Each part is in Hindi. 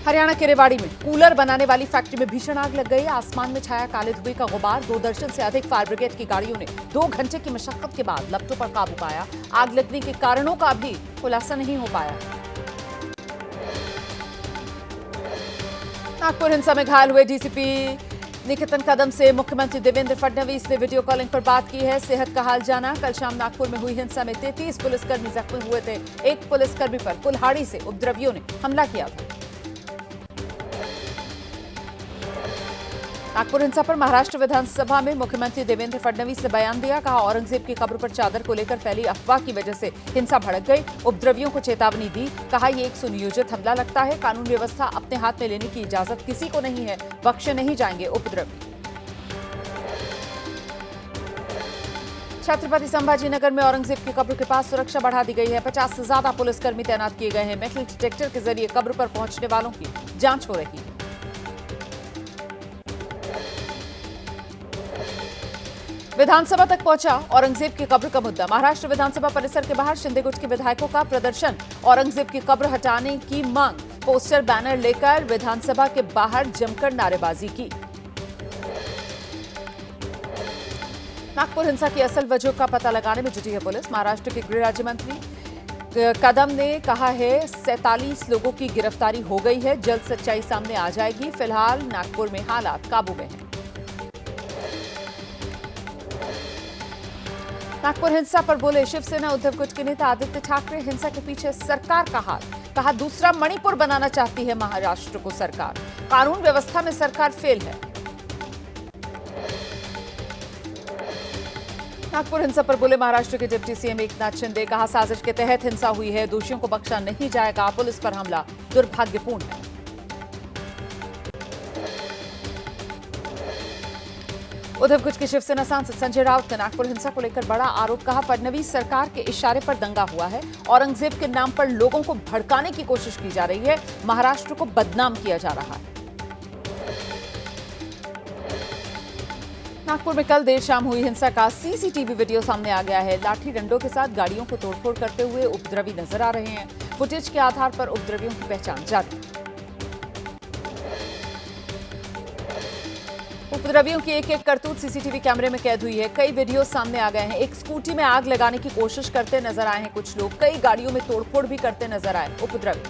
हरियाणा के रेवाड़ी में कूलर बनाने वाली फैक्ट्री में भीषण आग लग गई। आसमान में छाया काले धुएं का गुबार। 2 दर्जन से अधिक फायर ब्रिगेड की गाड़ियों ने 2 घंटे की मशक्कत के बाद लपटों पर काबू पाया। आग लगने के कारणों का भी खुलासा नहीं हो पाया। नागपुर हिंसा में घायल हुए डीसीपी निकेतन कदम से मुख्यमंत्री देवेंद्र फडणवीस ने वीडियो कॉलिंग पर बात की है। सेहत का हाल जाना। कल शाम नागपुर में हुई हिंसा में 33 पुलिसकर्मी जख्मी हुए थे। एक पुलिसकर्मी पर कुल्हाड़ी से उपद्रवियों ने हमला किया था। नागपुर हिंसा पर महाराष्ट्र विधानसभा में मुख्यमंत्री देवेंद्र फडणवीस ने बयान दिया। कहा, औरंगजेब की कब्र पर चादर को लेकर फैली अफवाह की वजह से हिंसा भड़क गई। उपद्रवियों को चेतावनी दी। कहा, यह एक सुनियोजित हमला लगता है। कानून व्यवस्था अपने हाथ में लेने की इजाजत किसी को नहीं है। बख्शे नहीं जाएंगे उपद्रवी। छत्रपति संभाजीनगर में औरंगजेब की कब्र के पास सुरक्षा बढ़ा दी गई है। 50 से ज्यादा पुलिसकर्मी तैनात किए गए हैं। मेटल डिटेक्टर के जरिए कब्र पर पहुंचने वालों की जांच हो रही है। विधानसभा तक पहुंचा औरंगजेब की कब्र का मुद्दा। महाराष्ट्र विधानसभा परिसर के बाहर शिंदे गुट के विधायकों का प्रदर्शन। औरंगजेब की कब्र हटाने की मांग। पोस्टर बैनर लेकर विधानसभा के बाहर जमकर नारेबाजी की। नागपुर हिंसा की असल वजह का पता लगाने में जुटी है पुलिस। महाराष्ट्र के गृह राज्य मंत्री कदम ने कहा है 47 लोगों की गिरफ्तारी हो गई है। जल्द सच्चाई सामने आ जाएगी। फिलहाल नागपुर में हालात काबू में हैं। नागपुर हिंसा पर बोले शिवसेना उद्धव गुट के नेता आदित्य ठाकरे। हिंसा के पीछे सरकार का हाथ। कहा, दूसरा मणिपुर बनाना चाहती है महाराष्ट्र को सरकार। कानून व्यवस्था में सरकार फेल है। नागपुर हिंसा पर बोले महाराष्ट्र के डिप्टी सीएम एकनाथ शिंदे। कहा, साजिश के तहत हिंसा हुई है। दोषियों को बख्शा नहीं जाएगा। पुलिस पर हमला दुर्भाग्यपूर्ण है। उद्धव गुट के शिवसेना सांसद संजय राउत ने नागपुर हिंसा को लेकर बड़ा आरोप। कहा, फडणवीस सरकार के इशारे पर दंगा हुआ है। औरंगजेब के नाम पर लोगों को भड़काने की कोशिश की जा रही है। महाराष्ट्र को बदनाम किया जा रहा है। नागपुर में कल देर शाम हुई हिंसा का सीसीटीवी वीडियो सामने आ गया है। लाठी डंडों के साथ गाड़ियों को तोड़फोड़ करते हुए उपद्रवी नजर आ रहे हैं। फुटेज के आधार पर उपद्रवियों की पहचान जारी। उपद्रवियों की एक-एक करतूत सीसीटीवी कैमरे में कैद हुई है। कई वीडियो सामने आ गए हैं। एक स्कूटी में आग लगाने की कोशिश करते नजर आए हैं कुछ लोग। कई गाड़ियों में तोड़फोड़ भी करते नजर आए उपद्रवी।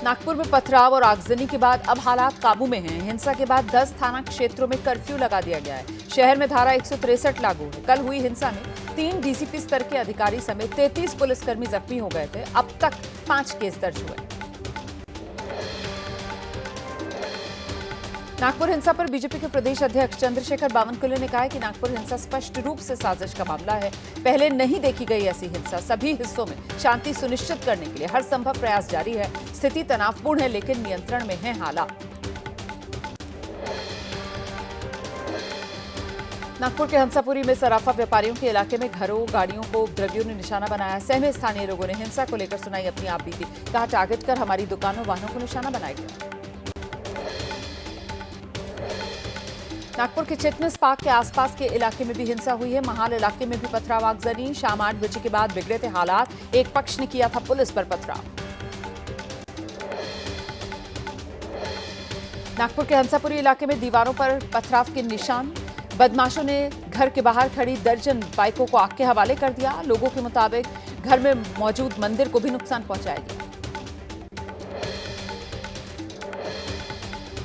नागपुर में पथराव और आगजनी के बाद अब हालात काबू में हैं। हिंसा के बाद 10 थाना क्षेत्रों में कर्फ्यू लगा दिया गया है। शहर में धारा 163 लागू है। कल हुई हिंसा में 3 डीसीपी स्तर के अधिकारी समेत 33 पुलिसकर्मी जख्मी हो गए थे। अब तक 5 केस दर्ज हुए। नागपुर हिंसा पर बीजेपी के प्रदेश अध्यक्ष चंद्रशेखर बावनकुले ने कहा है कि नागपुर हिंसा स्पष्ट रूप से साजिश का मामला है। पहले नहीं देखी गई ऐसी हिंसा। सभी हिस्सों में शांति सुनिश्चित करने के लिए हर संभव प्रयास जारी है। स्थिति तनावपूर्ण है लेकिन नियंत्रण में है हालात। नागपुर के हंसापुरी में सराफा व्यापारियों के इलाके में घरों गाड़ियों को उपद्रवियों ने निशाना बनाया। सहमे स्थानीय लोगों ने हिंसा को लेकर सुनाई अपनी आपबीती। कहा, टारगेट कर हमारी दुकानों वाहनों को निशाना बनाया गया। नागपुर के चिटनेस पार्क के आसपास के इलाके में भी हिंसा हुई है। महाल इलाके में भी पथराव आगजनी। शाम 8 बजे के बाद बिगड़े थे हालात। एक पक्ष ने किया था पुलिस पर पथराव। नागपुर के हंसापुरी इलाके में दीवारों पर पथराव के निशान। बदमाशों ने घर के बाहर खड़ी दर्जन बाइकों को आग के हवाले कर दिया। लोगों के मुताबिक घर में मौजूद मंदिर को भी नुकसान पहुंचाया गया।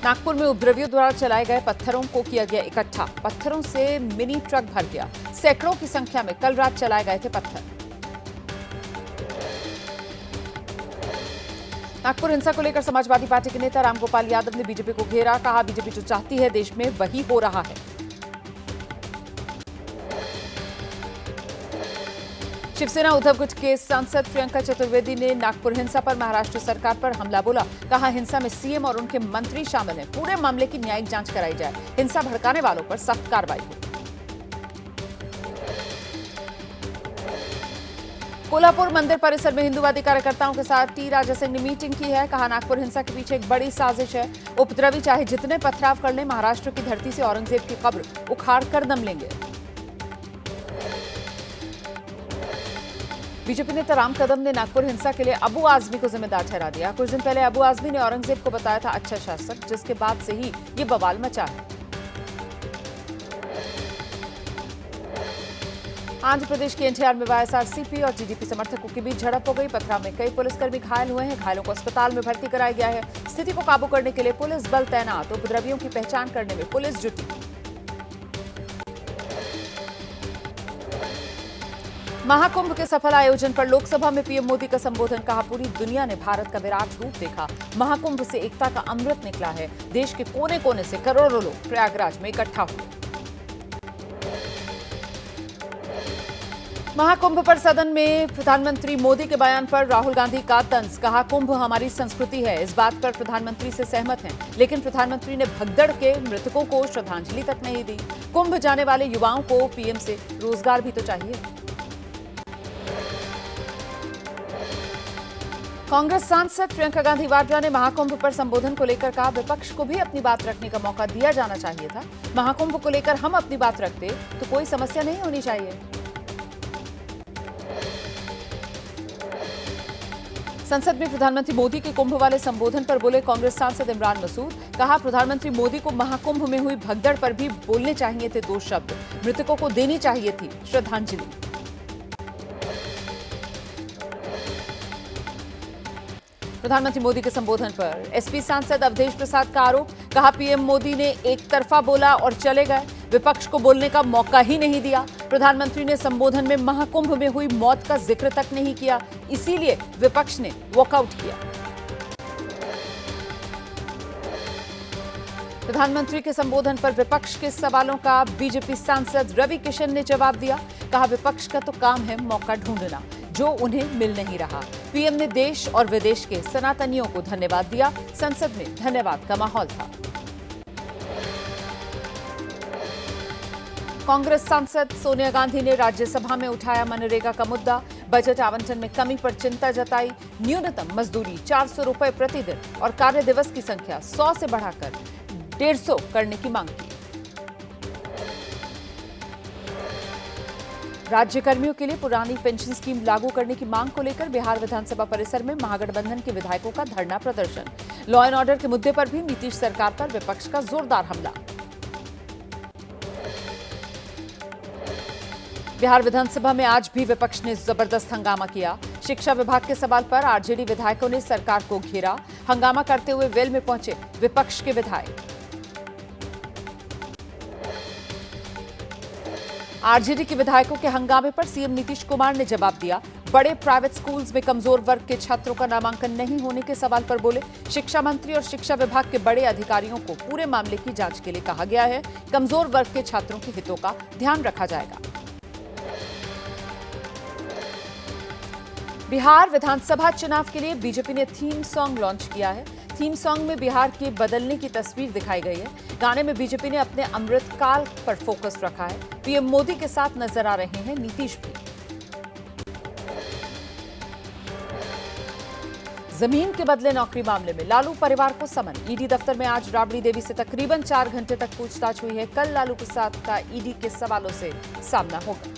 नागपुर में उपद्रवियों द्वारा चलाए गए पत्थरों को किया गया इकट्ठा। पत्थरों से मिनी ट्रक भर गया। सैकड़ों की संख्या में कल रात चलाए गए थे पत्थर। नागपुर हिंसा को लेकर समाजवादी पार्टी के नेता रामगोपाल यादव ने बीजेपी को घेरा। कहा, बीजेपी जो चाहती है देश में वही हो रहा है। शिवसेना उद्धव गुट के सांसद प्रियंका चतुर्वेदी ने नागपुर हिंसा पर महाराष्ट्र सरकार पर हमला बोला। कहा, हिंसा में सीएम और उनके मंत्री शामिल हैं। पूरे मामले की न्यायिक जांच कराई जाए। हिंसा भड़काने वालों पर सख्त कार्रवाई हो। कोल्हापुर मंदिर परिसर में हिंदूवादी कार्यकर्ताओं के साथ टी राजा सिंह ने मीटिंग की है। कहा, नागपुर हिंसा के पीछे एक बड़ी साजिश है। उपद्रवी चाहे जितने पथराव कर ले, महाराष्ट्र की धरती से औरंगजेब की कब्र उखाड़ कर दम लेंगे। बीजेपी नेता राम कदम ने नागपुर हिंसा के लिए अबू आजमी को जिम्मेदार ठहरा दिया। कुछ दिन पहले अबू आजमी ने औरंगजेब को बताया था अच्छा शासक, जिसके बाद से ही ये बवाल मचा है। आंध्र प्रदेश के एनटीआर में वाईएसआरसीपी और टीडीपी समर्थकों के बीच झड़प हो गई। पथराव में कई पुलिसकर्मी घायल हुए हैं। घायलों को अस्पताल में भर्ती कराया गया है। स्थिति को काबू करने के लिए पुलिस बल तैनात। उपद्रवियों की पहचान करने में पुलिस जुटी। महाकुंभ के सफल आयोजन पर लोकसभा में पीएम मोदी का संबोधन। कहा, पूरी दुनिया ने भारत का विराट रूप देखा। महाकुंभ से एकता का अमृत निकला है। देश के कोने कोने से करोड़ों लोग प्रयागराज में इकट्ठा हुए। महाकुंभ पर सदन में प्रधानमंत्री मोदी के बयान पर राहुल गांधी का तंज। कहा, कुंभ हमारी संस्कृति है। इस बात पर प्रधानमंत्री से सहमत हैं, लेकिन प्रधानमंत्री ने भगदड़ के मृतकों को श्रद्धांजलि तक नहीं दी। कुंभ जाने वाले युवाओं को पीएम से रोजगार भी तो चाहिए। कांग्रेस सांसद प्रियंका गांधी वाड्रा ने महाकुंभ पर संबोधन को लेकर कहा, विपक्ष को भी अपनी बात रखने का मौका दिया जाना चाहिए था। महाकुंभ को लेकर हम अपनी बात रखते तो कोई समस्या नहीं होनी चाहिए। संसद में प्रधानमंत्री मोदी के कुंभ वाले संबोधन पर बोले कांग्रेस सांसद इमरान मसूद। कहा, प्रधानमंत्री मोदी को महाकुंभ में हुई भगदड़ पर भी बोलने चाहिए थे 2 शब्द। मृतकों को देनी चाहिए थी श्रद्धांजलि। प्रधानमंत्री मोदी के संबोधन पर एसपी सांसद अवधेश प्रसाद का आरोप। कहा, पीएम मोदी ने एक तरफा बोला और चले गए। विपक्ष को बोलने का मौका ही नहीं दिया। प्रधानमंत्री ने संबोधन में महाकुंभ में हुई मौत का जिक्र तक नहीं किया, इसीलिए विपक्ष ने वॉकआउट किया। प्रधानमंत्री के संबोधन पर विपक्ष के सवालों का बीजेपी सांसद रवि किशन ने जवाब दिया। कहा, विपक्ष का तो काम है मौका ढूंढना, जो उन्हें मिल नहीं रहा। पीएम ने देश और विदेश के सनातनियों को धन्यवाद दिया। संसद में धन्यवाद का माहौल था। कांग्रेस सांसद सोनिया गांधी ने राज्यसभा में उठाया मनरेगा का मुद्दा। बजट आवंटन में कमी पर चिंता जताई। न्यूनतम मजदूरी 400 रुपए प्रतिदिन और कार्य दिवस की संख्या 100 से बढ़ाकर 150 करने की मांग की। राज्य कर्मियों के लिए पुरानी पेंशन स्कीम लागू करने की मांग को लेकर बिहार विधानसभा परिसर में महागठबंधन के विधायकों का धरना प्रदर्शन। लॉ एंड ऑर्डर के मुद्दे पर भी नीतीश सरकार पर विपक्ष का जोरदार हमला। बिहार विधानसभा में आज भी विपक्ष ने जबरदस्त हंगामा किया। शिक्षा विभाग के सवाल पर आरजेडी विधायकों ने सरकार को घेरा। हंगामा करते हुए वेल में पहुंचे विपक्ष के विधायक। आरजेडी के विधायकों के हंगामे पर सीएम नीतीश कुमार ने जवाब दिया। बड़े प्राइवेट स्कूल्स में कमजोर वर्ग के छात्रों का नामांकन नहीं होने के सवाल पर बोले, शिक्षा मंत्री और शिक्षा विभाग के बड़े अधिकारियों को पूरे मामले की जांच के लिए कहा गया है। कमजोर वर्ग के छात्रों के हितों का ध्यान रखा जाएगा। बिहार विधानसभा चुनाव के लिए बीजेपी ने थीम सॉन्ग लॉन्च किया है। थीम सॉन्ग में बिहार के बदलने की तस्वीर दिखाई गई है। गाने में बीजेपी ने अपने अमृतकाल पर फोकस रखा है। पीएम मोदी के साथ नजर आ रहे हैं नीतीश भी। जमीन के बदले नौकरी मामले में लालू परिवार को समन। ईडी दफ्तर में आज राबड़ी देवी से तकरीबन 4 घंटे तक पूछताछ हुई है। कल लालू प्रसाद का ईडी के सवालों से सामना होगा।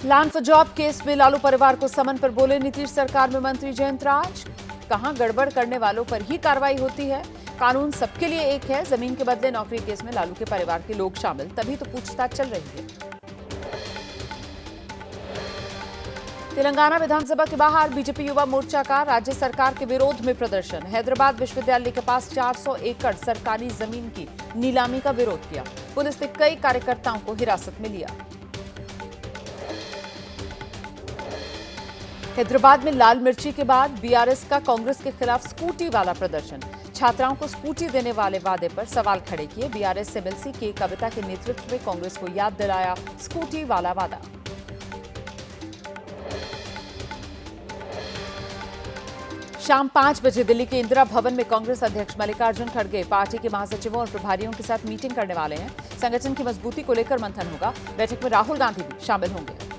लैंड फॉर जॉब केस में लालू परिवार को समन पर बोले नीतीश सरकार में मंत्री जयंत राज। कहां गड़बड़ करने वालों पर ही कार्रवाई होती है। कानून सबके लिए एक है। जमीन के बदले नौकरी केस में लालू के परिवार के लोग शामिल, तभी तो पूछताछ चल रही है। तेलंगाना विधानसभा के बाहर बीजेपी युवा मोर्चा का राज्य सरकार के विरोध में प्रदर्शन। हैदराबाद विश्वविद्यालय के पास 400 एकड़ सरकारी जमीन की नीलामी का विरोध किया। पुलिस ने कई कार्यकर्ताओं को हिरासत में लिया। हैदराबाद में लाल मिर्ची के बाद बीआरएस का कांग्रेस के खिलाफ स्कूटी वाला प्रदर्शन। छात्राओं को स्कूटी देने वाले वादे पर सवाल खड़े किए। बीआरएस एमएलसी के कविता के नेतृत्व में कांग्रेस को याद दिलाया स्कूटी वाला वादा। शाम 5 बजे दिल्ली के इंदिरा भवन में कांग्रेस अध्यक्ष मल्लिकार्जुन खड़गे पार्टी के महासचिवों और प्रभारियों के साथ मीटिंग करने वाले हैं। संगठन की मजबूती को लेकर मंथन होगा। बैठक में राहुल गांधी भी शामिल होंगे।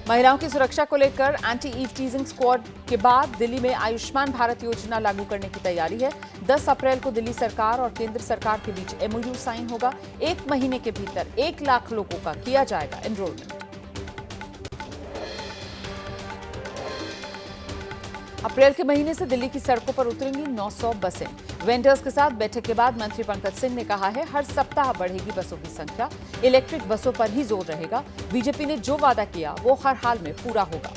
महिलाओं की सुरक्षा को लेकर एंटी ईव टीजिंग स्क्वाड के बाद दिल्ली में आयुष्मान भारत योजना लागू करने की तैयारी है। 10 अप्रैल को दिल्ली सरकार और केंद्र सरकार के बीच एमओयू साइन होगा। 1 महीने के भीतर 1 लाख लोगों का किया जाएगा एनरोलमेंट। अप्रैल के महीने से दिल्ली की सड़कों पर उतरेंगी 900 बसें। वेंडर्स के साथ बैठक के बाद मंत्री पंकज सिंह ने कहा है, हर सप्ताह बढ़ेगी बसों की संख्या। इलेक्ट्रिक बसों पर ही जोर रहेगा। बीजेपी ने जो वादा किया वो हर हाल में पूरा होगा।